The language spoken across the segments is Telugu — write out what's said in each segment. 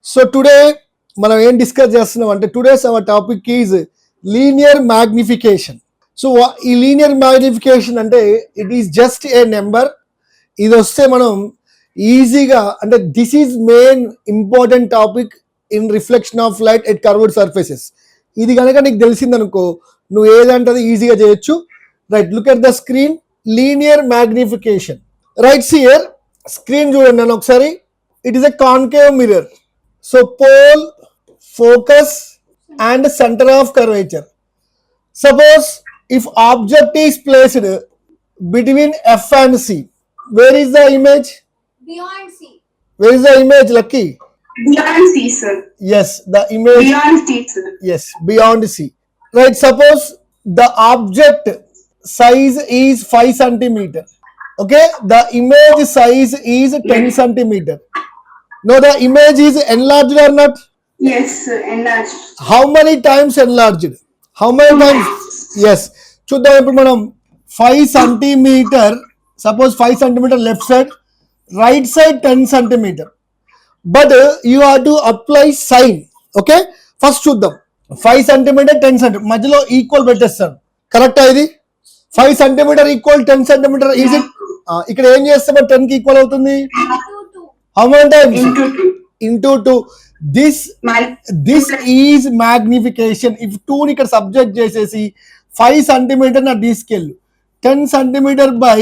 సో టుడే మనం ఏం డిస్కస్ చేస్తున్నాం అంటే today's our topic is linear magnification. So ఈ లీనియర్ మ్యాగ్నిఫికేషన్ అంటే it is just a number. ఇది వస్తే మనం ఈజీగా అంటే this is main important topic in reflection of light at curved surfaces. ఇది కనుక నీకు తెలిసిందనుకో నువ్వు ఏదంటే ఈజీగా చేయొచ్చు. Right, look at the screen. Linear magnification. Right, here screen చూడండి నన్ను ఒకసారి. It is a concave mirror. So pole, focus and center of curvature. Suppose if object is placed between F and C, where is the image? Beyond C. Where is the image, Lucky? Beyond C, sir. Yes, the image. Beyond C, sir. Yes, beyond C. Right, suppose the object size is 5 centimeter. Okay, the image size is 10 centimeter. Now the image is enlarged or not? Yes, sir. Enlarged. How many times enlarged? How many times? Yes. చూద్దాం ఇప్పుడు మనం 5 centimeter, suppose 5 centimeter left side, right side 10 centimeter. But you have to apply sign. Okay? First చూద్దాం. 5 centimeter 10 centimeter మధ్యలో ఈక్వల్ పెట్టేస్తాను. కరెక్టా ఇది? 5 centimeter equal 10 centimeter is it? ఇక్కడ ఏం చేస్తే 10 కి ఈక్వల్ అవుతుంది? How many times? Into 2. This is magnification. If 2 ని ఇక్కడ సబ్జెక్ట్ చేసేసి 5 centimeter నా తీసుకెళ్ళు 10 centimeter by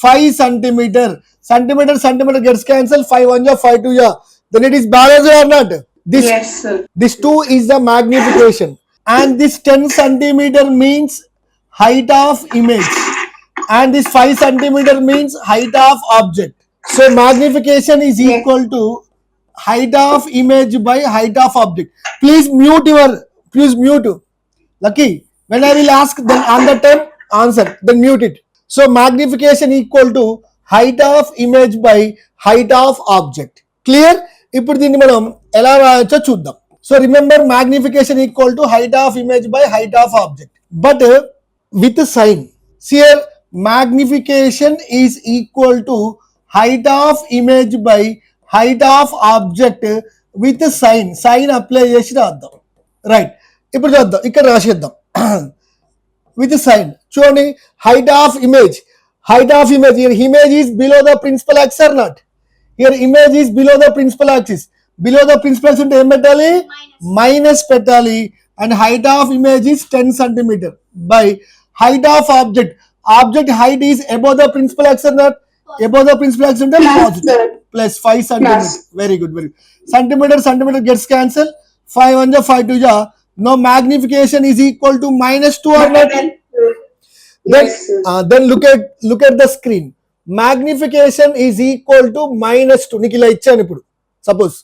5 centimeter. Centimeter gets cancel. 5 1 ja 5 2 ja. Then it is balanced or not? Yes, sir. This 2 is the magnification. And this 10 centimeter means height of image. And this 5 centimeter means height of object. So magnification is equal to height of image by height of object. Please mute. Lucky, when I will ask, then on the time answer, then mute it. So magnification equal to height of image by height of object. Clear? ఇప్పుడు దీన్ని మనం ఎలా రాయొచ్చో చూద్దాం. So remember, magnification equal to height of image by height of object, but with a sign. See here, magnification is equal to height of image by height of object with sign. Sign apply చేసి రాద్దాం. రైట్, ఇప్పుడు చూద్దాం, ఇక్కడ రాసేద్దాం with sign. చూడండి, height of image. Here image is below the principal axis or not? Here image is below the principal axis. Below the principal axis అంటే ఏం పెట్టాలి? మైనస్ పెట్టాలి. And height of image is 10 centimeter by height of object. Object height is above the principal axis or not? Above the principal axis అంటే positive. Plus 5 centimeter. Very good. Centimeter gets cancelled. 5 1 ja 5 2 ja. Now magnification is equal to -2 or not? Then look at the screen. Magnification is equal to -2. నీకు ఇలా ఇచ్చాను. ఇప్పుడు సపోజ్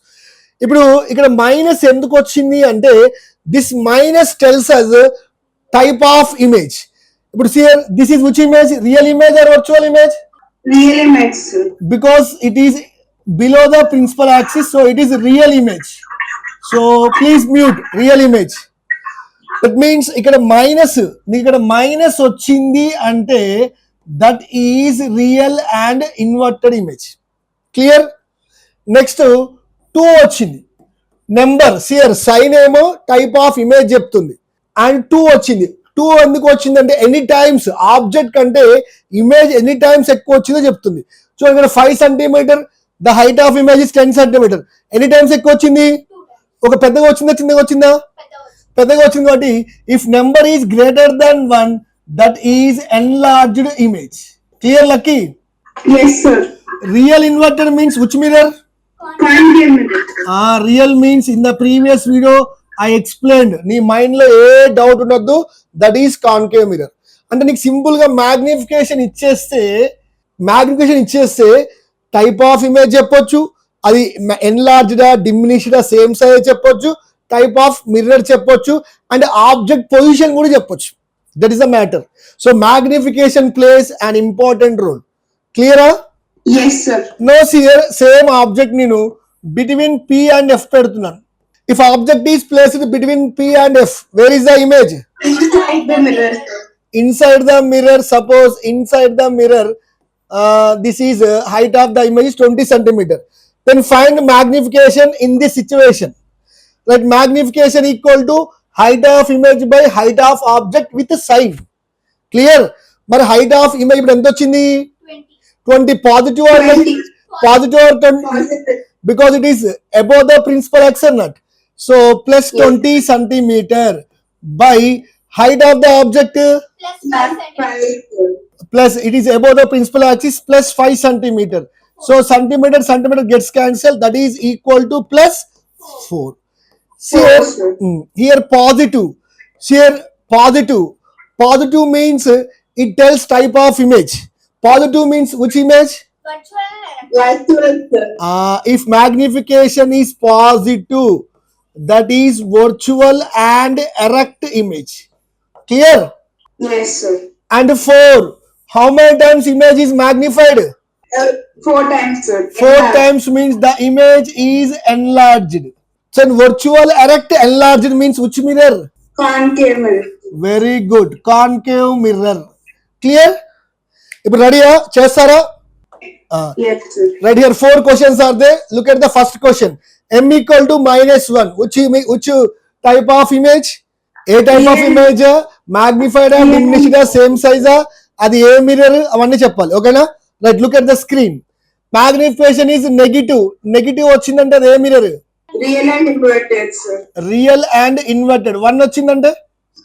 ఇప్పుడు ఇక్కడ మైనస్ ఎందుకు వచ్చింది అంటే this minus tells us type of image. ఇప్పుడు this is which image? Real image or virtual image? Real image, sir. Because it is below the principal axis, so it is real image. So please mute real image. That means ఇక్కడ మైనస్ వచ్చింది అంటే that is real and inverted image. Clear? Next 2 వచ్చింది. నెంబర్ here సైన్ ఏమో టైప్ ఆఫ్ ఇమేజ్ చెప్తుంది అండ్ 2 వచ్చింది. 2 ఎందుకు వచ్చిందంటే ఎనీ టైమ్స్ ఆబ్జెక్ట్ కంటే ఇమేజ్ ఎనీ టైమ్స్ ఎక్కువ వచ్చిందో చెప్తుంది. సో ఇక్కడ 5 centimeter, the height of image is 10 centimeter. Any times ఎక్కువ వచ్చింది? ఒక పెద్దగా వచ్చిందా చిన్నగా వచ్చిందా? పెద్దగా వచ్చింది. కాబట్టి if number is greater than 1, that is enlarged image. Clear Lucky? Yes, sir. Real inverted means which mirror? Concave mirror. Real means in the previous video I explained. నీ మైండ్ లో ఏ డౌట్ ఉండొద్దు. That is concave mirror. అంటే నీకు సింపుల్ గా మ్యాగ్నిఫికేషన్ ఇచ్చేస్తే టైప్ ఆఫ్ ఇమేజ్ చెప్పొచ్చు, అది ఎన్లార్జ్డా డిమినిష్డా సేమ్ సైజ్ చెప్పొచ్చు, టైప్ ఆఫ్ మిర్రర్ చెప్పొచ్చు, అండ్ ఆబ్జెక్ట్ పొజిషన్ కూడా చెప్పొచ్చు. That is the matter. So magnification plays an important role. క్లియరా? Yes, sir. No here same object నేను బిట్వీన్ P and F పెడుతున్నాను. If object is placed between P and F, where is the image? Inside the mirror. Inside the mirror. Suppose inside the mirror, this is height of the image is 20 centimeter. Then find magnification in this situation. Like magnification equal to height of image by height of object with a sign. Clear? మరి height of image ఇప్పుడు ఎంత వచ్చింది? 20. Positive or 20. positive or 20? Positive. Because it is above the principal axis or not. So plus 20 centimeter by height of the object plus it is above the principal axis plus 5 centimeter. So centimeter gets cancelled. That is equal to plus 4. See here, here positive. See here positive. Positive means it tells type of image. Positive means which image? Virtual, sir. If magnification is positive, that is virtual and erect image. Clear? Yes, sir. And 4. How many times image is magnified? 4 times, sir. 4 times means the image is enlarged. So virtual erect enlarged means which mirror? Concave mirror. Very good. Concave mirror. Clear? ఇప్పుడు రెడీయా చేస్తారా? Yes, sir. Right here 4 questions are there. Look at the first question. M equal to -1. Which type of image? A type of image, magnified, diminished, same size, అది ఏ మిర్రర్ అవన్నీ చెప్పాలి. ఓకేనా? Right look at the screen. Magnification is negative వచ్చిందంటే అది ఏ మిర్రర్? Real and inverted, sir. Real and inverted. 1 వచ్చిందంటే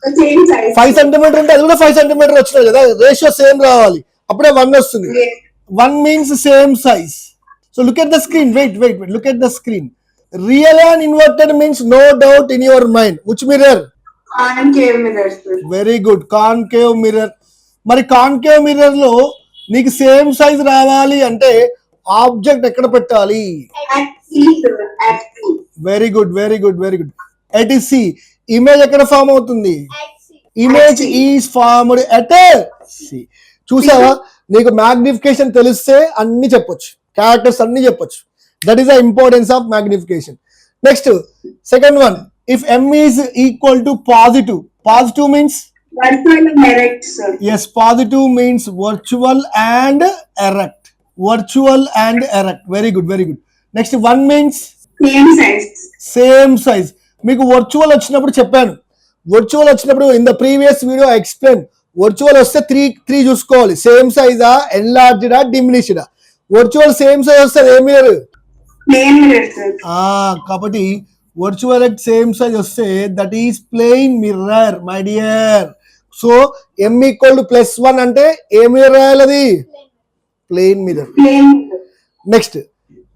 The same size. 5 సెంటీమీటర్ అంటే అది కూడా 5 సెంటీమీటర్ వచ్చినాయి కదా, రేషియో సేమ్ రావాలి, అప్పుడే 1 వస్తుంది. Yes. 1 means same size. So look at the screen. Wait. Look at the screen. Real and inverted means no doubt in your mind. Which mirror? Concave mirror, sir. Very good. Concave mirror. మరి కాన్కేవ్ మిర్రర్ లో నీకు సేమ్ సైజ్ రావాలి అంటే ఆబ్జెక్ట్ ఎక్కడ పెట్టాలి? At C, sir. At C. Very good. At C. Image ఎక్కడ ఫామ్ అవుతుంది? Image is formed at C. చూసావా, నీకు మ్యాగ్నిఫికేషన్ తెలిస్తే అన్ని చెప్పొచ్చు, క్యారెక్టర్స్ అన్ని చెప్పొచ్చు. That is the importance of magnification. Next second one. If M is equal to positive means Virtual and erect, sir. yes, positive means virtual and erect. Very good. Next 1 means Same size. మీకు వర్చువల్ వచ్చినప్పుడు చెప్పాను. వర్చువల్ వచ్చినప్పుడు in the previous video I explain. Virtual వస్తే 3 చూసుకోవాలి. సేమ్ సైజా, ఎన్లార్జ్డా, డిమినిష్డా. వర్చువల్ సేమ్ సైజ్ వస్తే a mirror? Plane mirror, sir. కాబట్టి వర్చువల్ ఎట్ సేమ్ సైజ్ వస్తే that is plain mirror my dear. So m equal to +1 అంటే ఏ మిర్రర్ రాయాలి? అది plain mirror. Plane mirror. Next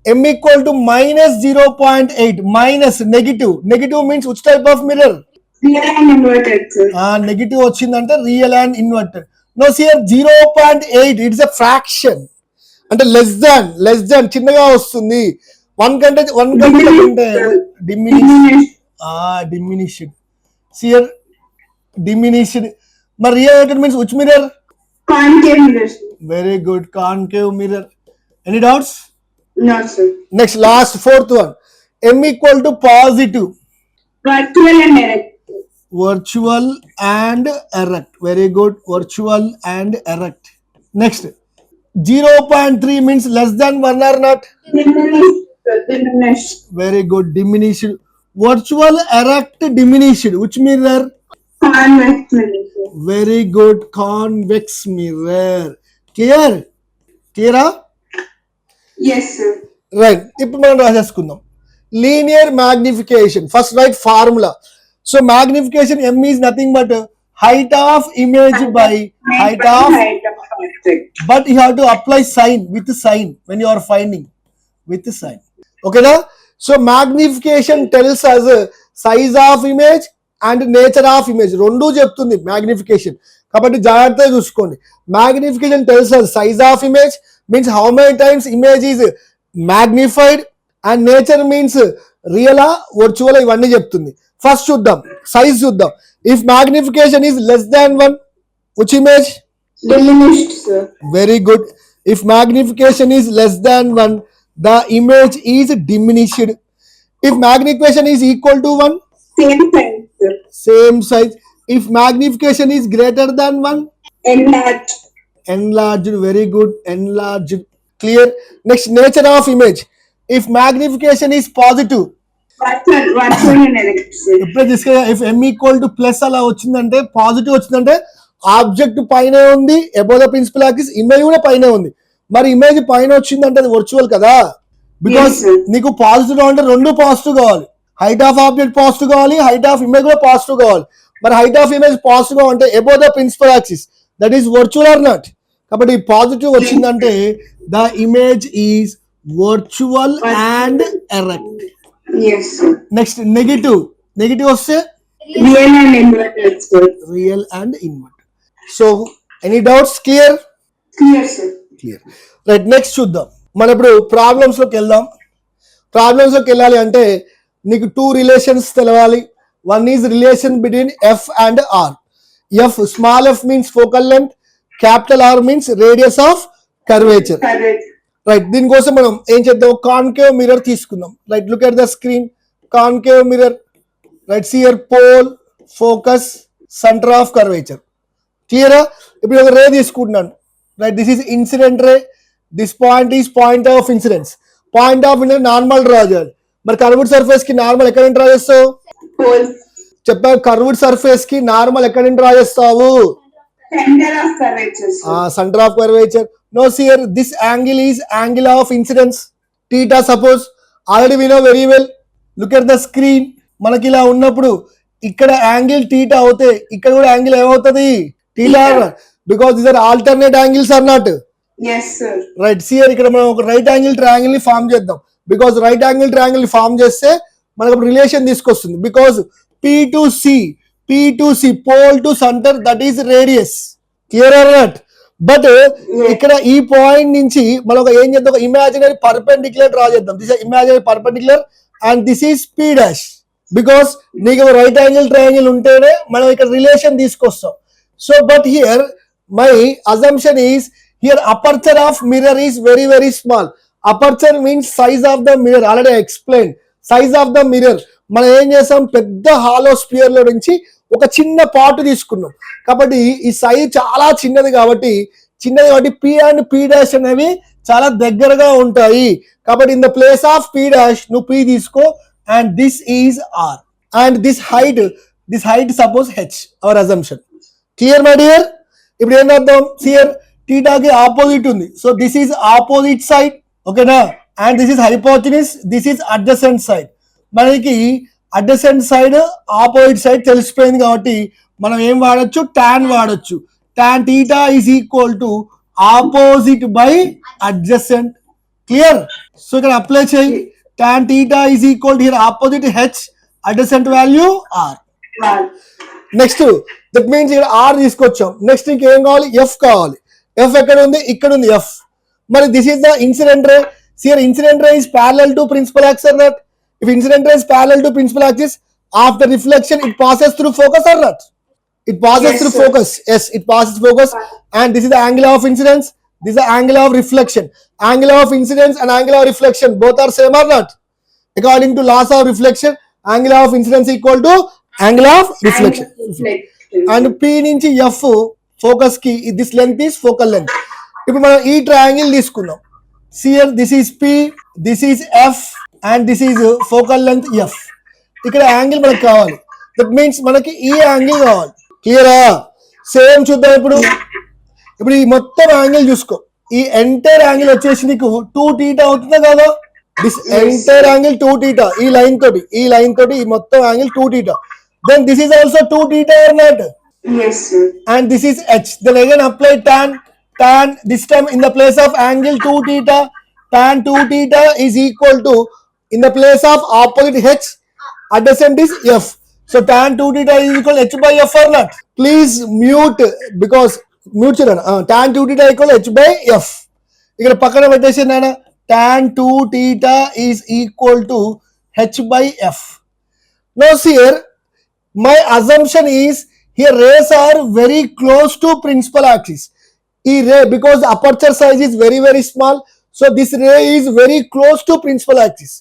m equal to -0.8 minus negative means which type of mirror? Real and inverted, sir. Negative వచ్చిందంటే real and inverted. No here 0.8 it's a fraction అంటే లెస్ దాన్ చిన్నగా వస్తుంది. 1 కంటే డిమినిష్డ్. Here diminished. మరి real means which mirror? Concave mirror, sir. Very good. Concave mirror. Any doubts? No, sir. Next last 4th one. m equal to positive. Virtual and erect. Virtual and erect. Very good. Virtual and erect. Next 0.3 means less than 1 or not? Diminished, sir. Diminished. Very good. Diminished. Virtual erect diminished. Which mirror? Convex mirror, sir. Very good. Convex mirror. Clear? Yes, sir. Right. ఇప్పుడు మనం రాసేసుకుందాం. Linear magnification. First write formula. So magnification m is nothing but height of image by height of, object. but you have to apply sign when you are finding with the sign. Okay na? So magnification tells us size of image and nature of image. రెండు చెప్తుంది magnification. కాబట్టి జాగ్రత్తగా చూసుకోండి. Magnification tells us size of image means how many times image is magnified and nature means real virtual ఇవన్నీ చెప్తుంది. ఫస్ట్ చూద్దాం, సైజ్ చూద్దాం. If magnification is less than 1, which image? Diminished, sir. Very good. If magnification is less than 1, the image is diminished. If magnification is equal to 1, Same size, sir. same size. If magnification is greater than 1, Enlarged. enlarged. Very good. Enlarged. Clear. Next, nature of image. If magnification is positive, virtual and negative, sir. ఎప్పుడే తీసుకెళ్ళా if m equal to plus అలా వచ్చిందంటే పాజిటివ్ వచ్చిందంటే ఆబ్జెక్ట్ పైన ఉంది, above the principal axis, image కూడా పైన ఉంది. మరి ఇమేజ్ పైన వచ్చిందంటే అది వర్చువల్ కదా, బికాస్ Yes, sir. నీకు పాజిటివ్ అంటే రెండు పాజిటివ్ కావాలి. హైట్ ఆఫ్ ఆబ్జెక్ట్ పాజిటివ్ కావాలి, హైట్ ఆఫ్ ఇమేజ్ కూడా పాజిటివ్ కావాలి. మరి హైట్ ఆఫ్ ఇమేజ్ పాజిటివ్ గా అంటే above the principal axis, that is virtual or not. కాబట్టి పాజిటివ్ వచ్చిందంటే the image is virtual and erect. Yes, sir. Next negative వస్తే Real and inverted, sir. Real and inverted. So any doubts? Clear Sir. Clear right. Next చూద్దాం. మనం ఇప్పుడు ప్రాబ్లమ్స్ లోకి వెళ్దాం. ప్రాబ్లమ్స్ లోకి వెళ్ళాలి అంటే నీకు టూ రిలేషన్స్ తెలవాలి. One is relation between F and R. F, small F means focal length, capital R means radius of curvature. Correct. Right. దీనికోసం మనం ఏం చేద్దాం, కాన్కేవ్ మిర్రర్ తీసుకుందాం. Right, look at the screen. Concave mirror. Right, see here pole, focus, centre of curvature. క్లియరా? ఇప్పుడు ఒక రే తీసుకుంటున్నాను. Right, this is incident ray, this point is point of incidence. Point of incidence normal draw చేయాలి. మరి కర్వ్డ్ సర్ఫేస్ కి నార్మల్ ఎక్కడ డ్రా చేస్తావు? Pole. చెప్పా, కర్వ్డ్ సర్ఫేస్ కి నార్మల్ ఎక్కడ డ్రా చేస్తావు? Center of curvature, sir. Center of curvature. No, see here, this angle is angle of incidence. Theta suppose. Already we know very well. Look at the screen. మనకి ఇలా ఉన్నప్పుడు ఇక్కడ యాంగిల్ టీటా అవుతే ఇక్కడ కూడా యాంగిల్ ఏమవుతుంది? Theta. Because these are alternate angles or not. Yes, sir. Right, see here ఇక్కడ మనం ఒక రైట్ యాంగిల్ ట్రయాంగిల్ ని ఫామ్ చేద్దాం. బికాస్ రైట్ యాంగిల్ ట్రయాంగిల్ ని ఫామ్ చేస్తే మనకు రిలేషన్ తీసుకొస్తుంది. Because P2C pole to centre, that is radius. Clear or not? But ఇక్కడ ఈ పాయింట్ నుంచి మనం ఏం చేద్దాం, ఒక ఇమాజినరీ పర్పెండిక్యులర్ డ్రా చేద్దాం. This imaginary perpendicular and this is P'. Because నీకు రైట్ యాంగిల్ ట్రయాంగిల్ ఉంటేనే మనం ఇక్కడ రిలేషన్ తీసుకొస్తాం. So but here my assumption is here aperture of mirror is very very small. Aperture means size of the mirror. Already explain size of the mirror. మనం ఏం చేస్తాం, పెద్ద హాలో స్పియర్ లో నుంచి ఒక చిన్న పార్ట్ తీసుకున్నాం. కాబట్టి ఈ సైజ్ చాలా చిన్నది కాబట్టి P అండ్ P' అనేవి చాలా దగ్గరగా ఉంటాయి. కాబట్టి in the place of P' నువ్వు P తీసుకో and this is R and this height suppose H, our assumption. Clear my dear? ఇప్పుడు ఏం చేద్దాం, హియర్ థీటాకి ఆపోజిట్ ఉంది. So this is opposite side, ఓకేనా? And this is hypotenuse, this is adjacent side. మనకి అడ్జసెంట్ సైడ్, ఆపోజిట్ సైడ్ తెలిసిపోయింది కాబట్టి మనం ఏం వాడచ్చు, టాన్ వాడచ్చు. Tan theta is equal to opposite by adjacent. Clear? So ఇక్కడ అప్లై చేయి. Tan theta is equal to hear opposite H, adjacent value R. Next that means ఇక్కడ R తీసుకొచ్చాం. నెక్స్ట్ ఇంకేం కావాలి, F కావాలి. F ఎక్కడ ఉంది? ఇక్కడ ఉంది F. మరి this is the incident ray. Here incident ray is parallel to principal axis not. If incident ray is parallel to principal axis, after reflection it passes through focus or not? It passes through focus. Yes, it passes focus. And this is the angle of incidence. This is the angle of reflection. Angle of incidence and angle of reflection both are same or not? According to laws of reflection, angle of incidence equal to angle of reflection. And P నుంచి F focus కి this length is focal length. ఇప్పుడు మనం ఈ ట్రయాంగిల్ తీసుకున్నాం. See here, this is P, this is F and this is focal length F. ఇక్కడ యాంగిల్ మనకు కావాలి. దట్ మీన్స్ మనకి ఈ యాంగిల్ కావాలి. క్లియరా? సేమ్ చూద్దాం. ఇప్పుడు ఈ మొత్తం యాంగిల్ చూసుకో. ఈ ఎంటైర్ యాంగిల్ వచ్చేసి నీకు 2θ అవుతుందా కదా? This entire angle 2θ. ఈ లైన్ తోటి ఈ మొత్తం angle 2θ. Then this is also 2θ or not? Yes, sir. And this is H. Then again apply tan this time in the place of angle 2θ. Tan 2θ is equal to, in the place of opposite H, adjacent is F. So tan 2θ is equal to H by F or not? Please mute because mute children. Tan 2θ equal to H by F. ఇక్కడ పక్కన పెట్టేసి నాన్న, tan 2θ is equal to H by F. Now see here, my assumption is here rays are very close to principal axis. ఈ రే, because the aperture size is very very small, so this ray is very close to principal axis.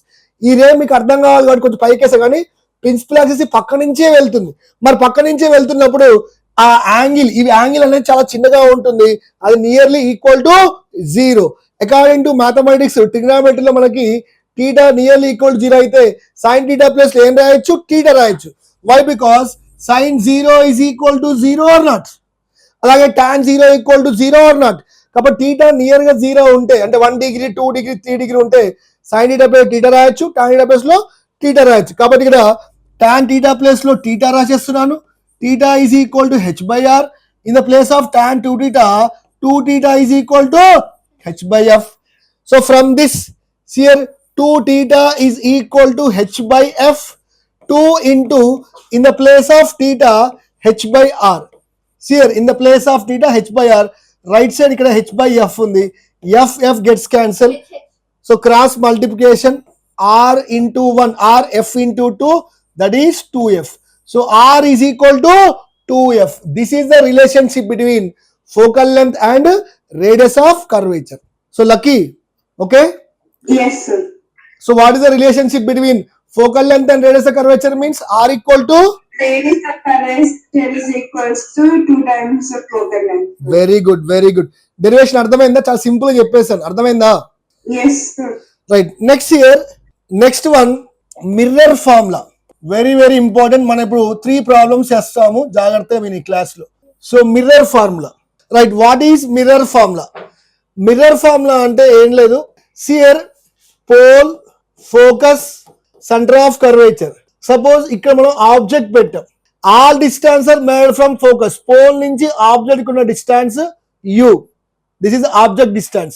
ఈ రే మీకు అర్థం కావాలి కాబట్టి కొంచెం పైకేసా కానీ ప్రిన్సిపల్ యాక్సిస్ పక్క నుంచే వెళ్తుంది. మరి పక్క నుంచే వెళ్తున్నప్పుడు ఆ యాంగిల్, ఈ యాంగిల్ అనేది చాలా చిన్నగా ఉంటుంది. అది nearly equal to 0. According to mathematics, ట్రిగ్నామెట్రీలో మనకి టీటా నియర్లీ ఈక్వల్ టు 0 అయితే సైన్ టీటా ప్లస్ ఏం రాయొచ్చు, టీటా రాయొచ్చు. Why? Because sine 0 is equal to 0 or not, అలాగే tan 0 equal to 0 or not. కాబట్టి టీటా నియర్ గా 0 ఉంటే అంటే 1 డిగ్రీ 2 డిగ్రీ 3 డిగ్రీ ఉంటే సైన్ టీటా ప్లస్ టీటా రాయొచ్చు, టాన్ టీటా ప్లస్ లో టీటా రాయొచ్చు. కాబట్టి ఇక్కడ టాన్ టీటా ప్లస్ లో టీటా రాసేస్తున్నాను. Theta is equal to H by R. In the place of tan 2 theta is equal to H by F. So from this here 2 theta is equal to H by F. 2 into in the place of theta h by r. Here in the place of theta h by r, right side ikkada h by f undi, f gets cancelled. So cross multiplication r into 1, r f into 2, that is 2f. So r is equal to 2f. This is the relationship between focal length and radius of curvature. So Lucky, okay? Yes, sir. So what is the relationship between focal length and radius of curvature? Means r equal to Radius of curvature is equals to 2 times of focal length. very good, very good. Derivation అర్థమైందా? చాలా సింపుల్ గా చెప్పేసాను, అర్థమైందా? Yes, sir. Right. Next one mirror formula. Very very important. మనం ఇప్పుడు 3 ప్రాబ్లమ్స్ చేస్తాము, జాగ్రత్తగా విని క్లాస్ లో. So mirror formula, right. What is mirror formula? Mirror formula అంటే ఏం లేదు, see here pole, focus, centre of curvature. Suppose ఇక్కడ మనం ఆబ్జెక్ట్ పెట్టాం, all distance are made from focus. Pole నుంచి ఆబ్జెక్ట్ ఉన్న distance u, this is object distance.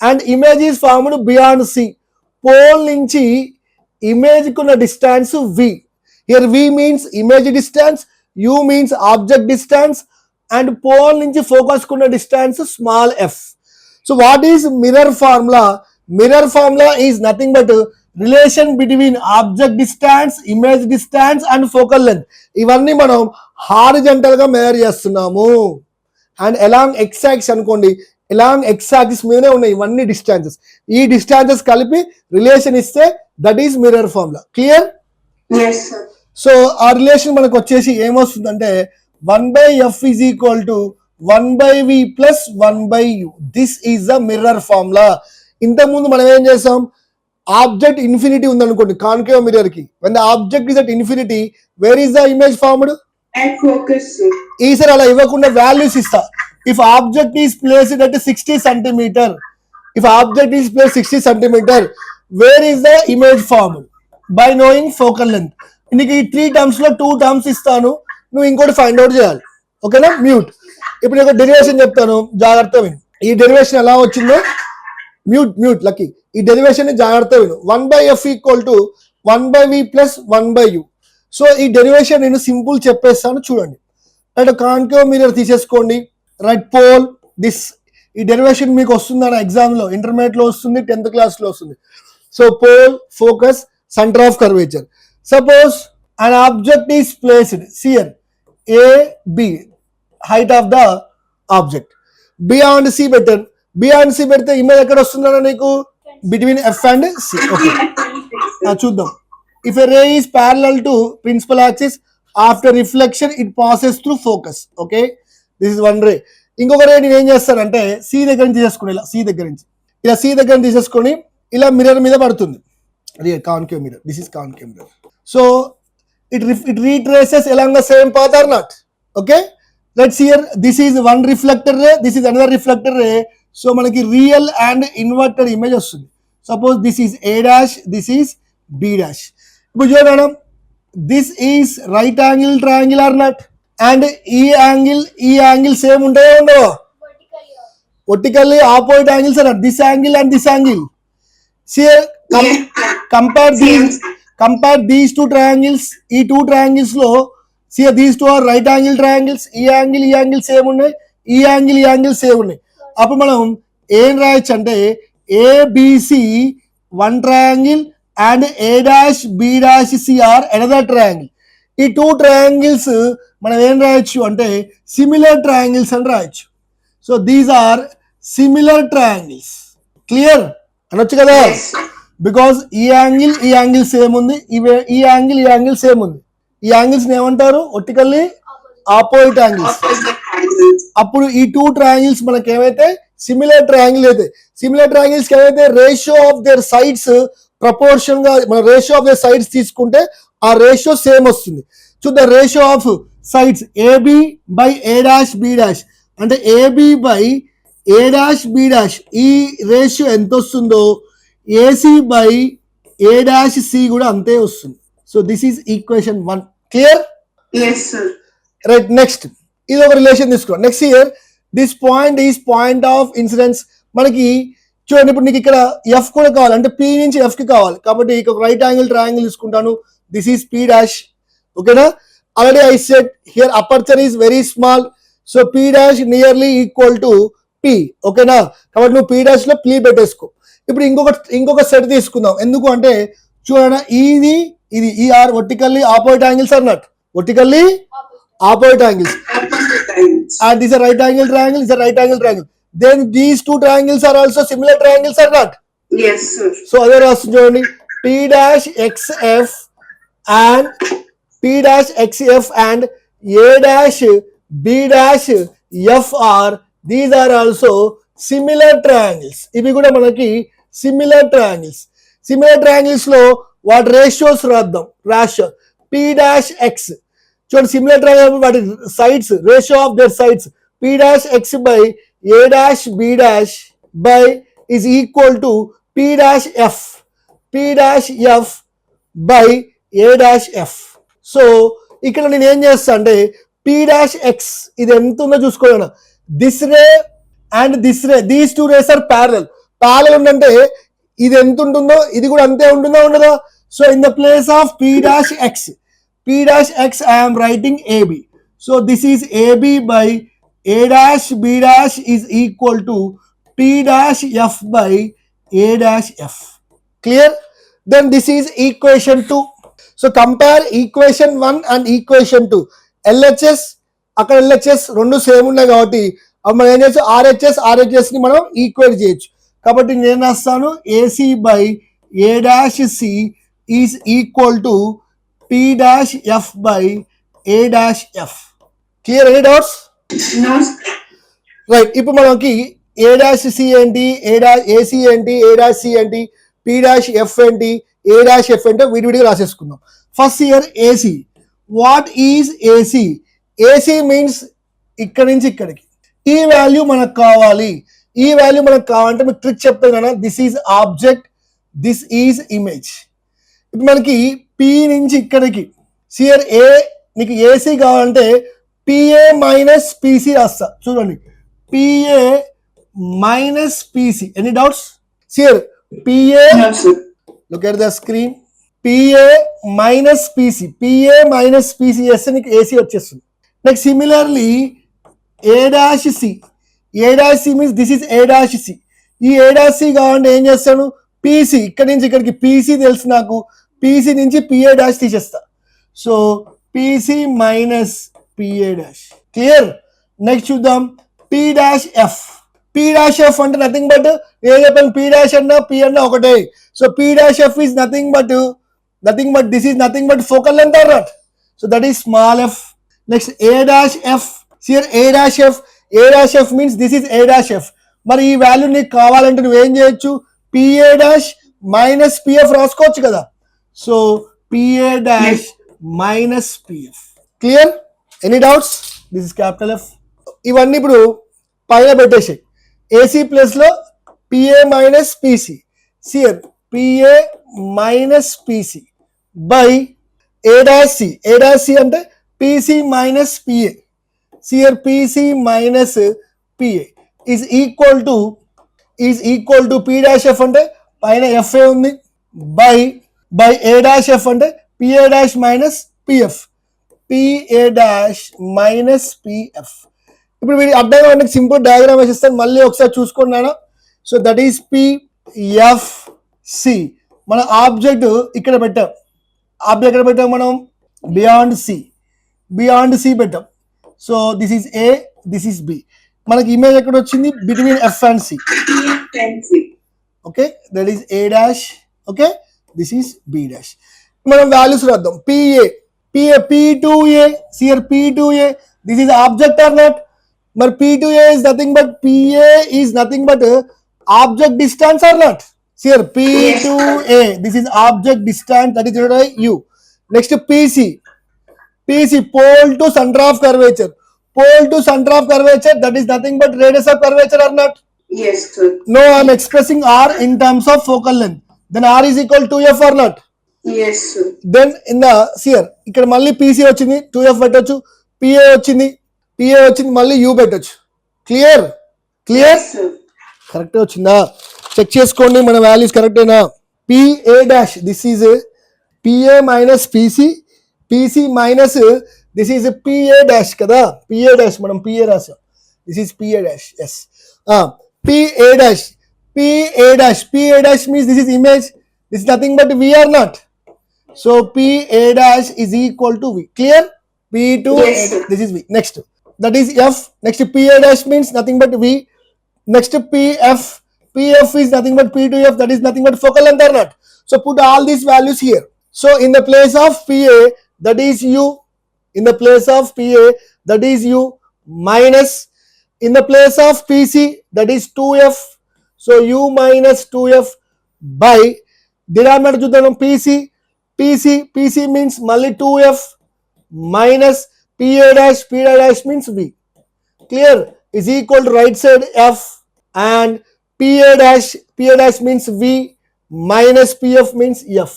And image is formed beyond c. Pole నుంచి ఇమేజ్ కున్న distance v. Here v means image distance, u means object distance, and pole నుంచి ఫోకస్ కున్న distance small f. So what is mirror formula? Mirror formula is nothing but relation between object distance, image distance and focal length. ఇవన్నీ మనం హారిజంటల్ గా మెజర్ చేస్తున్నాము. అండ్ అలాంగ్ ఎక్స్ యాక్సిస్ అనుకోండి, అలాంగ్ ఎక్స్ యాక్సిస్ మీదనే ఉన్నాయి ఇవన్నీ డిస్టాన్సెస్. ఈ డిస్టాన్సెస్ కలిపి రిలేషన్ ఇస్తే that is mirror formula. Clear? Yes, sir. So ఆ రిలేషన్ మనకు వచ్చేసి ఏమొస్తుందంటే 1/f is equal to 1/v plus 1/u. This is the mirror formula. ఇంతకుముందు మనం ఏం చేసాం, ఆబ్జెక్ట్ ఇన్ఫినిటీ ఉందనుకోండి కాన్కేవ్ మిర్రర్ కి, when the object is at infinity, where is the image formed? At focus, sir. ఈసారి అలా ఇవ్వకుండా వాల్యూస్ ఇస్తా. If object is placed at 60 centimeter, if object is placed 60 centimeter, where is the image formed? By knowing focal length. నీకు ఈ 3 టర్మ్స్ లో 2 టర్మ్స్ ఇస్తాను, నువ్వు ఇంకోటి ఫైండ్ అవుట్ చేయాలి. ఓకేనా? మ్యూట్. ఇప్పుడు నేను డెరివేషన్ చెప్తాను, జాగ్రత్త విను. ఈ డెరివేషన్ ఎలా వచ్చిందో మ్యూట్ లక్కీ. ఈ డెరివేషన్ ని జాగ్రత్త విను. 1/f equal to 1/v plus 1/u. So ఈ డెరివేషన్ నేను సింపుల్ చెప్పేస్తాను, చూడండి. రైట్, కాన్కేవ్ మిర్రర్ తీసేసుకోండి. Right, pole this. ఈ డెరివేషన్ మీకు వస్తుందని ఎగ్జామ్ లో, ఇంటర్మీడియట్ లో వస్తుంది, 10th క్లాస్ లో వస్తుంది. So pole, focus, centre of curvature. Suppose an object is placed here, a b, height of the object, beyond c better. Beyond C పెడితే ఇమేజ్ ఎక్కడ వస్తుందా నీకు? Between F and C. Okay, చూద్దాం. If a ray is parallel to principal axis, after reflection it passes through focus. Okay, this is one ray. ఇంకొక రే నేను ఏం చేస్తానంటే సి దగ్గర నుంచి తీసేసుకుని, ఇలా సి దగ్గర నుంచి తీసేసుకొని ఇలా మిర్రర్ మీద పడుతుంది. Concave mirror, this is concave mirror. So it retraces along the same path or not? Okay, let's here, this is one reflector ray, this is another reflector ray. So manaki real and inverted image vastundi. Suppose this is a dash, this is b dash. Ipudu chudana, this is right angle triangle or not? And e angle same untayo undavo? Vertically opposite angles are not. This angle and this angle. See, compare these two triangles. ఈ 2 triangles లో see these two are right angle triangles. ఈ యాంగిల్ సేమ్ ఉన్నాయి, ఈ యాంగిల్ సేమ్ ఉన్నాయి. అప్పుడు మనం ఏం రాయొచ్చు అంటే ABC one triangle and A dash B dash C are another triangle. ఈ 2 triangles మనం ఏం రాయొచ్చు అంటే సిమిలర్ ట్రయాంగిల్స్ అని రాయొచ్చు. So these are similar triangles. Clear అనొచ్చు కదా? బికాస్ ఈ యాంగిల్ సేమ్ ఉంది, ఈ యాంగిల్ సేమ్ ఉంది. ఈ యాంగిల్స్ ఏమంటారు? Vertically opposite angles. అప్పుడు ఈ 2 ట్రయాంగిల్స్ మనకి ఏమైతే సిమిలర్ ట్రయాంగిల్ అయితే, సిమిలర్ ట్రయాంగిల్స్ ఏమైతే ratio of their sides proportion గా మన రేషియో ఆఫ్ ద సైడ్స్ తీసుకుంటే ఆ రేషియో సేమ్ వస్తుంది. So the ratio of sides AB by A dash B dash అంటే AB by A dash B dash ఈ రేషియో ఎంత వస్తుందో AC by A dash C కూడా అంతే వస్తుంది. So this is equation 1. Clear? Yes, sir. Right. Next ఇది ఒక రిలేషన్ తీసుకోండి. Next year this point is point of incidence. మనకి చూడండి ఇప్పుడు నీకు ఇక్కడ ఎఫ్ కూడా కావాలి అంటే పి నుంచి ఎఫ్ కి కావాలి కాబట్టి ఒక రైట్ యాంగిల్ ట్రయాంగిల్ తీసుకుంటాను. This is P dash. ఓకేనా? Already I said here aperture is very small. So P dash nearly equal to P. ఓకేనా? కాబట్టి నువ్వు పి డాష్ లో ప్లీ పెట్టేసుకో. ఇప్పుడు ఇంకొక సెట్ తీసుకుందాం. ఎందుకు అంటే చూడండి ఇది ఈ are vertically opposite angles or not vertically opposite angles, Opposite angles. and this is a right angle triangle, this is a right angle triangle. Then these two triangles are also similar triangles or not? Yes, sir. So other journey P dash XF and P dash XF and A dash B dash F are these are also similar triangles. ఇవి కూడా మనకి similar triangles. Similar triangles లో వాటి ratios రాద్దాం. Ratio P dash X చూడండి సిమిలర్ ట్రయాంగిల్ వాటి sides ratio of their sides P dash X by A dash B dash by is equal to P dash F by A dash F. So ఇక్కడ నేను ఏం చేస్తా అంటే పి డాష్ ఎక్స్ ఇది ఎంత ఉందో చూసుకోవాలి. This ray and this ray these two rays are parallel ఉందంటే ఇది ఎంత ఉంటుందో ఇది కూడా అంతే ఉంటుందా ఉండదా? So in the place of P dash X P dash X I am writing AB. So this is AB by A dash B dash is equal to P dash F by A dash F. Clear? Then this is equation 2. So compare equation 1 and equation 2. LHS అక్కడ LHS రెండు సేమ్ ఉన్నాయి కాబట్టి మనం ఏం చేయొచ్చు RHS ని మనం ఈక్వేట్ చేయొచ్చు. కాబట్టి నేను రాస్తాను AC by A dash C is equal to P dash F by A dash F. Clear? Any doubts? No, sir. Right. ఇప్పుడు మనకి A dash C ఏంటి, AC ఏంటి, A dash C ఏంటి, P dash F ఏంటి, A dash F ఏంటో విడివిడిగా రాసేసుకుందాం. First here AC. What is AC? AC means ఇక్కడ నుంచి ఇక్కడికి ఈ వాల్యూ మనకు కావాలి. ఈ వాల్యూ మనకు కావాలంటే మీకు ట్రిక్ చెప్తాను కదా. This is object, this is image. ఇప్పుడు మనకి పి నుంచి ఇక్కడికి సిఆర్ ఏ నీకు ఏసీ కావాలంటే పిఏ మైనస్ పిసి రాస్తా. చూడండి PA minus PC. Any doubts? CR PA No, sir. Look at the screen. PA minus PC, PA minus PC చేస్తే నీకు ఏసీ వచ్చేస్తుంది. Next similarly A dash C. A dash C means this is A dash C. ఈ ఏ డాష్ సి కావాలంటే ఏం చేస్తాను పీసీ ఇక్కడి నుంచి ఇక్కడికి పీసీ తెలుసు నాకు. పీసీ నుంచి పిఏ డాష్ తీసేస్తా. So PC minus PA dash. Clear? Next చూద్దాం P dash F. P dash F అంటే నథింగ్ బట్ ఏం చెప్పాను పి డాష్ అన్నా పి అన్నా ఒకటే. So P dash F is nothing but this is nothing but focal length or not. So that is small F. Next A dash F. Here A dash F. A dash F means this is A dash F. మరి ఈ వాల్యూ నీకు కావాలంటే నువ్వేం చేయొచ్చు పిఏ డాష్ మైనస్ పిఎఫ్ రాసుకోవచ్చు కదా. So PA dash minus PF. Clear? Any doubts? This is capital F. ఇవన్నీ ఇప్పుడు పైన పెట్టేసి ఏసీ ప్లస్ లో PA minus PC. CR PA minus PC by A dash C. A dash C అంటే PC minus PA. CR PC minus PA is equal to P dash F అంటే పైన ఎఫ్ఏ ఉంది బై ఏ డాష్ ఎఫ్ అంటే PA dash minus PF. PA dash minus PF. ఇప్పుడు వీడి అర్థం కావడానికి సింపుల్ డయాగ్రామ్ వేసిస్తాను, మళ్ళీ ఒకసారి చూసుకోండి నాన్న. So that is PF C. మన ఆబ్జెక్ట్ ఇక్కడ పెట్టాం. ఆబ్జెక్ట్ ఎక్కడ పెట్టాం మనం? బియాండ్ సి పెట్టాం. So this is A, this is B. మనకి ఇమేజ్ ఎక్కడ వచ్చింది? Between F and C. Okay, that is A dash. Okay, this is B dash. మనం వాల్యూస్ రాద్దాం. PA P2A. Here P2A, this is object or not? But P2A is nothing but PA is nothing but object distance or not? Here P Yes, to sir. A. This is object distance that is denoted by U. Next PC. PC pole to center of curvature. Pole to center of curvature, that is nothing but radius of curvature or not? Yes, sir. No, I am expressing R in terms of focal length. Then R is equal to F or not? Yes, sir. Then in the see here ఇక్కడ మళ్ళీ పీసీ వచ్చింది 2F పెట్టొచ్చు, పిఏ వచ్చింది మళ్ళీ యూ పెట్టొచ్చు. Clear Yes, sir. కరెక్ట్ వచ్చిందా చెక్ చేసుకోండి మన వాల్యూస్ కరెక్టేనా. PA dash this is PA minus PC minus this is PA dash కదా, పిఏ డాష్ మనం పిఏ రాసాం, this is PA dash. Yes PA dash means this is image, this is nothing but v or not. So PA dash is equal to V. Clear? P to Yes, A, sir. this is V. Next, that is F. Next PA dash means nothing but V. Next PF. PF is nothing but P to F. That is nothing but focal length or not. So put all these values here. So in the place of PA, that is U. In the place of PA, that is U minus. In the place of PC, that is 2F. So U minus 2F by denominator చూద్దాం PC means మళ్ళీ 2F minus PA dash means V. Clear? Is equal to right side F and PA dash means V minus PF means F.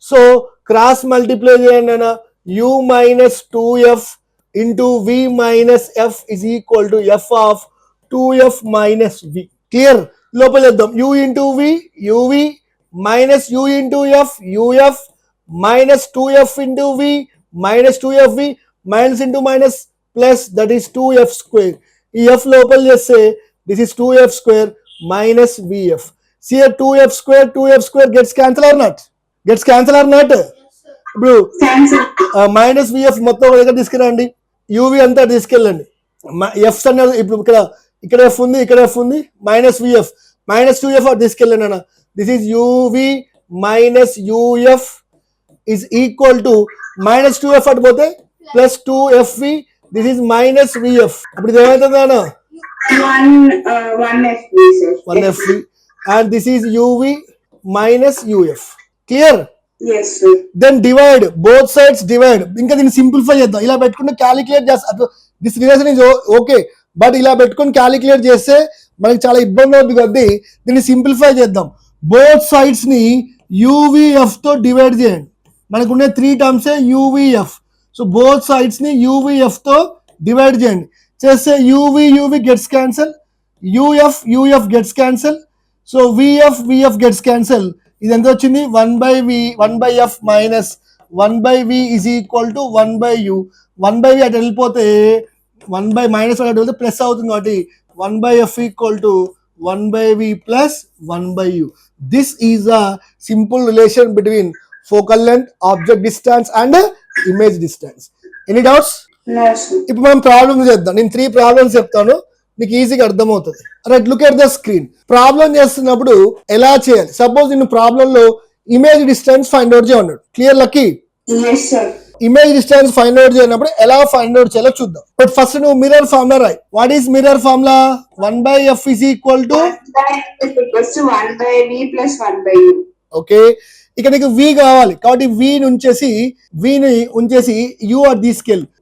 So cross multiply చేయండి, U minus 2F into V minus F is equal to F of 2F minus V. Clear? లోపల వేద్దాం U into V UV minus U into F UF minus 2F into V minus 2FV minus into minus plus, that is 2F square. ఈ F లోపల చేస్తే this is 2F square minus VF. See here 2F square gets cancel or not? ఇప్పుడు Cancel. మైనస్ విఎఫ్ మొత్తం ఒక దగ్గర తీసుకురండి, యూవి అంతా తీసుకెళ్ళండి. ఎఫ్స్ అన్నారు ఇప్పుడు ఇక్కడ ఎఫ్ ఉంది మైనస్ విఎఫ్ minus 2F తీసుకెళ్ళండి అన్న. This is UV minus UF is equal to minus 2F అటు పోతే plus 2FV, this is minus VF. అప్పుడు ఇది ఏమవుతుంది అన్న? 1FV, sir. 1FV and this is UV minus UF. Clear? Yes, sir. Then divide, both sides divide. ఇంకా దీన్ని సింప్లిఫై చేద్దాం. ఇలా పెట్టుకుంటే క్యాలిక్యులేట్ చేస్తా, this relation is okay, but ఇలా పెట్టుకొని క్యాలిక్యులేట్ చేస్తే మనకి చాలా ఇబ్బంది అవుతుంది కాబట్టి దీన్ని సింప్లిఫై చేద్దాం. బోత్ సైడ్స్ ని యూవీఎఫ్ తో డివైడ్ చేయండి. మనకున్న 3 టర్మ్స్ యూవీఎఫ్. సో బోత్ సైడ్స్ ని యూవీఎఫ్ తో డివైడ్ చేయండి. చేస్తే UV gets cancel, UF gets cancel. So VF gets cancel. ఇది ఎంత వచ్చింది? 1/F minus 1/V is equal to 1/U. 1/V అటు వెళ్ళిపోతే 1 మైనస్ అటు వెళ్తే ప్లస్ అవుతుంది కాబట్టి 1/F equal to 1/V plus 1/U. This is a simple relation between focal length, object distance and image distance. Any doubts? No, sir. ఇప్పుడు మనం ప్రాబ్లమ్స్ చేద్దాం. నేను 3 ప్రాబ్లమ్స్ చెప్తాను, నీకు ఈజీగా అర్థమవుతుంది. Right, look at the screen. Problem చేస్తున్నప్పుడు ఎలా చేయాలి? సపోజ్ నేను ప్రాబ్లం లో ఇమేజ్ డిస్టెన్స్ ఫైండ్ అవుట్ చేయన్నాడు. Clear Lucky? Yes, sir. Image distance find out చేయనప్పుడు ఎలా ఫైండ్ అవుట్ చేయాలో చూద్దాం. బట్ ఫస్ట్ నువ్వు మిర్రర్ ఫార్ములా రాయి. What is mirror formula? 1/F is equal to 1/V plus 1/U. Okay, ఇక్కడ నీకు వి కావాలి కాబట్టి వి ఉంచేసి you are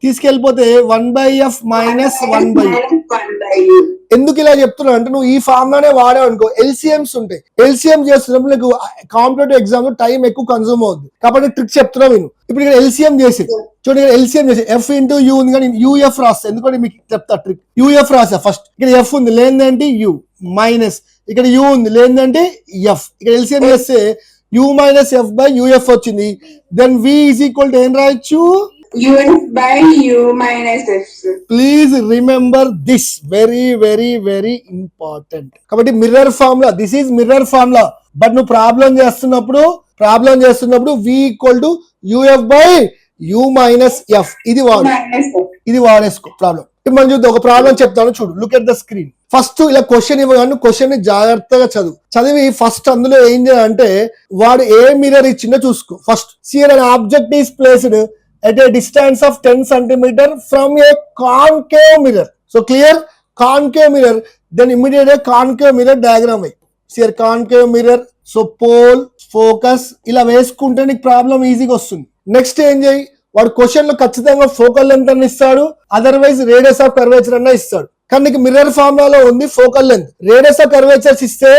తీసుకెళ్ళిపోతే 1/F minus 1/U. 1/U. ఎందుకు ఇలా చెప్తున్నా అంటే నువ్వు ఈ ఫార్ములానే వాడావు అనుకో, ఎల్సిఎంస్ ఉంటాయి. ఎల్సిఎం చేస్తున్నప్పుడు నీకు కాంపిటేటివ్ ఎగ్జామ్ లో టైం ఎక్కువ కన్సూమ్ అవుతుంది కాబట్టి ట్రిక్ చెప్తున్నావు నేను. ఇప్పుడు ఇక్కడ ఎల్సిఎం చేసి చూడండి, ఎల్సిఎం చేసి ఎఫ్ ఇంటూ యూ ఉంది కానీ యూఎఫ్ రాస్తా, ఎందుకంటే మీకు చెప్తా ట్రిక్. యూఎఫ్ రాసా ఫస్ట్. ఇక్కడ ఎఫ్ ఉంది లేదంటే యూ మైనస్, ఇక్కడ యూ ఉంది లేదంటే ఎఫ్. ఇక్కడ ఎల్సిఎం చేస్తే U minus F by UF వచ్చింది. Then V is equal to ఏం రాయొచ్చు? UF by U minus F, sir. Please remember this, very important. కాబట్టి mirror formula, this is mirror formula. But నువ్వు ప్రాబ్లం చేస్తున్నప్పుడు V equal to UF by U minus F ఇది వాడేసుకో ప్రాబ్లం. ఇప్పుడు మనం చూద్దాం, ఒక ప్రాబ్లం చెప్తాను చూడు. Look at the screen. First ఇలా క్వశ్చన్ ఇవ్వగానే క్వశ్చన్ ని జాగ్రత్తగా చదివి ఫస్ట్ అందులో ఏం చేయాలంటే వాడు ఏ మిర్రర్ ఇచ్చిందో చూసుకో. First see here an object is placed at a distance of 10 centimeter from a concave mirror. So clear? Concave mirror, then immediately concave mirror diagram. See here concave mirror. So pole, focus ఇలా వేసుకుంటే నీకు ప్రాబ్లం ఈజీగా వస్తుంది. నెక్స్ట్ ఏం చేయి, వాడు క్వశ్చన్ లో ఖచ్చితంగా ఫోకల్ లెంత్ అని ఇస్తాడు, అదర్వైజ్ రేడియస్ ఆఫ్ కర్వేచర్ అన్న ఇస్తాడు. కానీ నీకు మిర్రర్ ఫార్ములాలో ఉంది focal length. Radius of curvatures ఇస్తే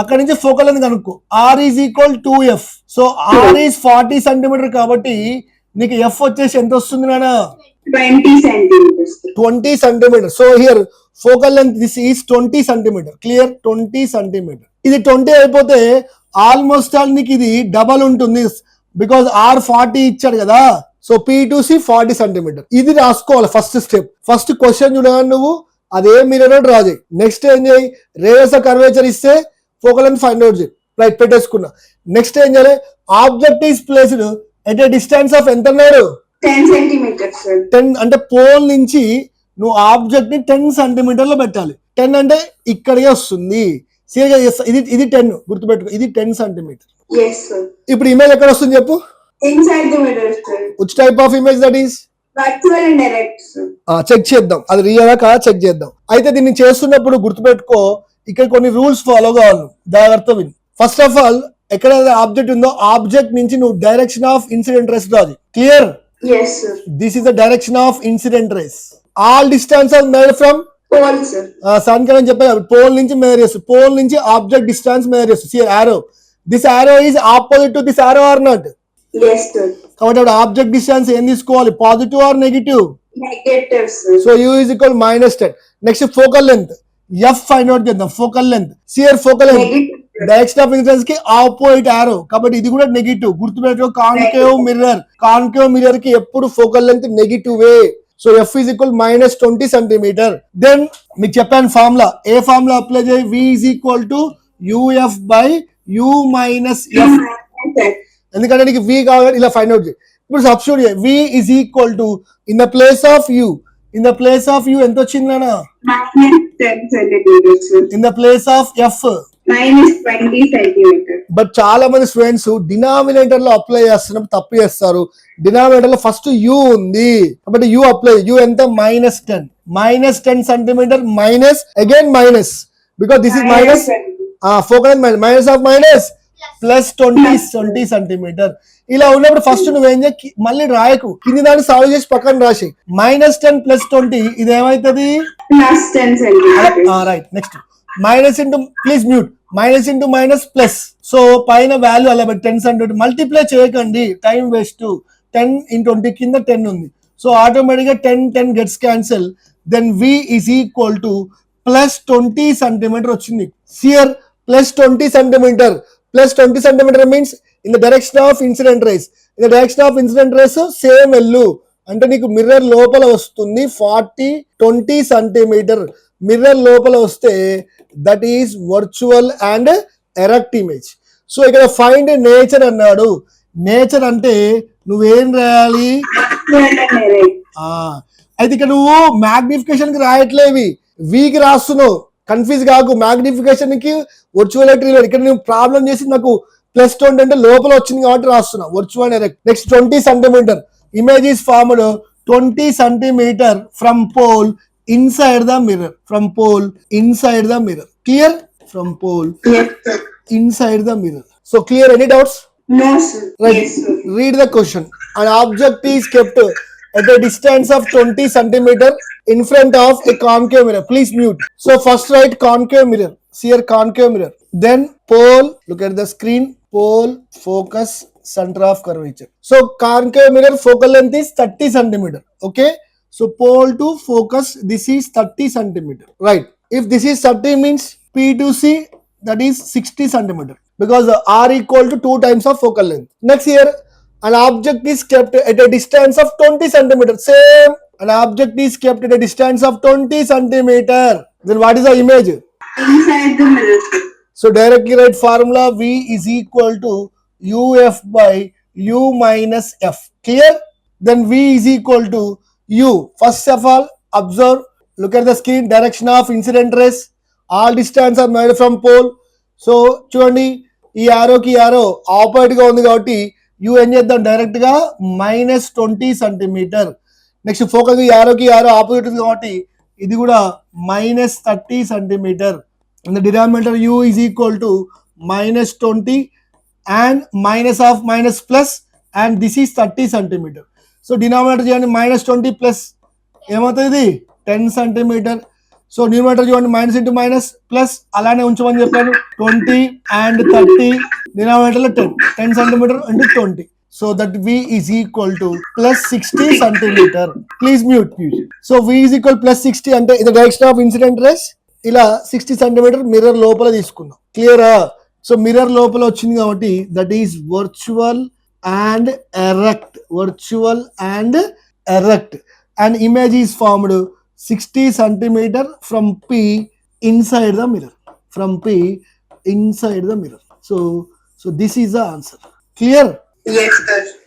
అక్కడ నుంచి ఫోకల్ లెంత్ కనుక్కో. R is equal 2f. So R is 40 centimetre కాబట్టి నీకు ఎఫ్ వచ్చేసి ఎంత వస్తుంది నానా? 20 centimeters. 20 centimetre. So here focal length this is 20 centimetre. Clear? 20 centimetre. ఇది 20 అయిపోతే ఆల్మోస్ట్ ఆల్ నీకు ఇది డబల్ ఉంటుంది, బికాజ్ ఆర్ 40 ఇచ్చాడు కదా. So P2C 40 centimetre. ఇది రాసుకోవాలి ఫస్ట్ స్టెప్. ఫస్ట్ క్వశ్చన్ చూడగా నువ్వు అదే మిర్రర్ డ్రా చేయి. నెక్స్ట్ ఏం చేయి, రేడియస్ ఆఫ్ కర్వేచర్ ఇస్తే ఫోకల్ లెంత్ ఫైండ్ అవుట్ చేయి. రైట్, పెట్టేసుకున్నా. నెక్స్ట్ ఏం చేయాలి, object is placed at a distance of ఎంత అన్నాడు? 10 centimeters, sir. 10 అంటే పోల్ నుంచి నువ్వు ఆబ్జెక్ట్ ని 10 సెంటీమీటర్ లో పెట్టాలి. 10 అంటే ఇక్కడికే వస్తుంది. ఇది 10 గుర్తుపెట్టుకో, ఇది 10 సెంటీమీటర్. Yes, sir. ఇప్పుడు ఇమేజ్ ఎక్కడ వస్తుంది చెప్పు? Inside the mirror, sir. Which type of image that is? Virtual and direct, sir. Check చేద్దాం, అది రియల్ కాదా చెక్ చేద్దాం. అయితే దీన్ని చేస్తున్నప్పుడు గుర్తుపెట్టుకో, ఇక్కడ కొన్ని రూల్స్ ఫాలో కావాలి, జాగ్రత్త విను. ఫస్ట్ ఆఫ్ ఆల్ ఎక్కడ ఆబ్జెక్ట్ ఉందో ఆబ్జెక్ట్ నుంచి నువ్వు డైరెక్షన్ ఆఫ్ ఇన్సిడెంట్ రేస్ రాదు. Clear? Yes, sir. This is the direction of incident rays. All distance are measured from Pole, sir. సన్ కరెంట్ చెప్పాను, పోల్ నుంచి మెజర్ చేస్తూ, పోల్ నుంచి ఆబ్జెక్ట్ డిస్టెన్స్ మెజర్ చేస్తూ. See here arrow, this arrow is opposite to this arrow or not? Yes, sir. కాబట్టి అప్పుడు ఆబ్జెక్ట్ డిస్టెన్స్ ఏం తీసుకోవాలి, positive or negative? Negative, sir. So u is equal -10. Next focal length f find out చేద్దాం. Focal length, sir focal length Negative, sir. Direction of incidence కి ఆపోజిట్ ఆరో కాబట్టి ఇది కూడా నెగిటివ్. గుర్తుపెట్టుకో, కాన్కేవ్ మిర్రర్, కాన్కేవ్ మిర్రర్ కి ఎప్పుడు focal length negative. So f is equal -20 centimetre. Then మీకు చెప్పాను ఫార్ములా, ఏ ఫార్ములా అప్లై చేయి? v is equal to uf by u minus f. ఎందుకంటే నీకు v కావాలి, ఇలా ఫైండ్ అవుట్ చేయి. ఇప్పుడు సబ్స్టిట్యూట్ చేయి. v is equal to in the place of u, in the place of u ఎంత వచ్చింది నాన్న? -10 centimeters, sir. In the place of f. -20 centimeters. But చాలా మంది స్టూడెంట్స్ డినామినేటర్ లో అప్లై చేస్తున్నప్పుడు తప్పు చేస్తారు. డినామినేటర్ లో ఫస్ట్ u ఉంది కాబట్టి u అప్లై. u ఎంత? -10 centimetre minus again minus, because this is minus. Focal minus of minus plus 20 centimetre. ఇలా ఉన్నప్పుడు ఫస్ట్ నువ్వేం చేయి, మళ్ళీ రాయకు, కింది దాన్ని సాల్వ్ చేసి పక్కన రాసి. -10 + 20 ఇది ఏమైతుంది? +10 centimeters. Right. Next minus into, please mute, minus into minus plus. So పైన వాల్యూ అలా 10 సెంటీమీటర్. మల్టిప్లై చేయకండి, టైం వేస్ట్. 10 × 20 కింద 10 ఉంది. సో ఆటోమేటిక్ గా 10 gets cancel. Then v is equal to +20 centimetre వచ్చింది. See here +20 centimetre. +20 centimetre means in the direction of incident rays. In the direction of incident rays same వెళ్ళు అంటే నీకు మిర్రర్ లోపల వస్తుంది 20 సెంటీమీటర్. మిర్రర్ లోపల వస్తే that is virtual and erect image. So ఇక్కడ ఫైండ్ నేచర్ అన్నాడు. నేచర్ అంటే నువ్వేం రాయాలి? అయితే ఇక్కడ నువ్వు మ్యాగ్నిఫికేషన్ కి రాయట్లేవి, వీకి రాస్తున్నావు. కన్ఫ్యూజ్ కాకు. మ్యాగ్నిఫికేషన్ కి వర్చువల్ ఇక్కడ నువ్వు ప్రాబ్లం చేసి నాకు +20 అంటే లోపల వచ్చింది కాబట్టి రాస్తున్నా virtual erect. Next 20 centimetre. Image is formed 20 centimetre from pole inside the mirror, from pole inside the mirror. Clear? From pole Yes, sir. inside the mirror. So clear? Any doubts? No, sir. Right. Yes, sir. Read the question. An object is kept at a distance of 20 centimeter in front of a concave mirror. Please mute. So first write concave mirror. See here, concave mirror. Then pole, look at the screen, pole, focus, center of curvature. So concave mirror focal length is 30 centimeter. Okay. So pole to focus, this is 30 centimeter, right? If this is 30 means P2C, that is 60 centimeter, because R equal to 2 times of focal length. Next here, an object is kept at a distance of 20 centimeter. Same, an object is kept at a distance of 20 centimeter. Then what is the image? Inside the mirror, sir. So directly write formula, V is equal to UF by U minus F. Clear? Then V is equal to U. First of all, observe, look at the screen, direction of incident rays. All distance are made from pole. So చూడండి, ఈ ఆరోకి ఆరో ఆపోజిట్ గా ఉంది కాబట్టి యూ ఏం చేద్దాం డైరెక్ట్ గా -20 సెంటీమీటర్. నెక్స్ట్ ఫోకస్ ఈ ఆరోకి ఆరో ఆపోజిట్ ఉంది కాబట్టి ఇది కూడా -30 centimetre. in the denominator u is equal to minus 20 and minus of minus plus, and this is 30 centimeter. So denominator చేయండి minus 20 plus ఏమవుతుంది 10 centimeter. సో న్యూమరేటర్ చూడండి మైనస్ ఇంటూ మైనస్ ప్లస్ అలానే ఉంచమని చెప్పాను 20 and 30 డినామినేటర్ లో 10 centimetre into 20. So that v is equal to plus 60 centimeter. Please mute. So v is equal plus 60 అంటే ఇది డైరెక్షన్ ఆఫ్ ఇన్సిడెంట్ రేస్. ఇలా 60 సెంటీమీటర్ మిర్రర్ లోపల తీసుకుందాం. క్లియరా? సో మిర్రర్ లోపల వచ్చింది కాబట్టి that is virtual and erect. Virtual and erect. And image is formed 60 centimeter from P inside the mirror. From P inside the mirror. So this is the answer. Clear? Yes, sir.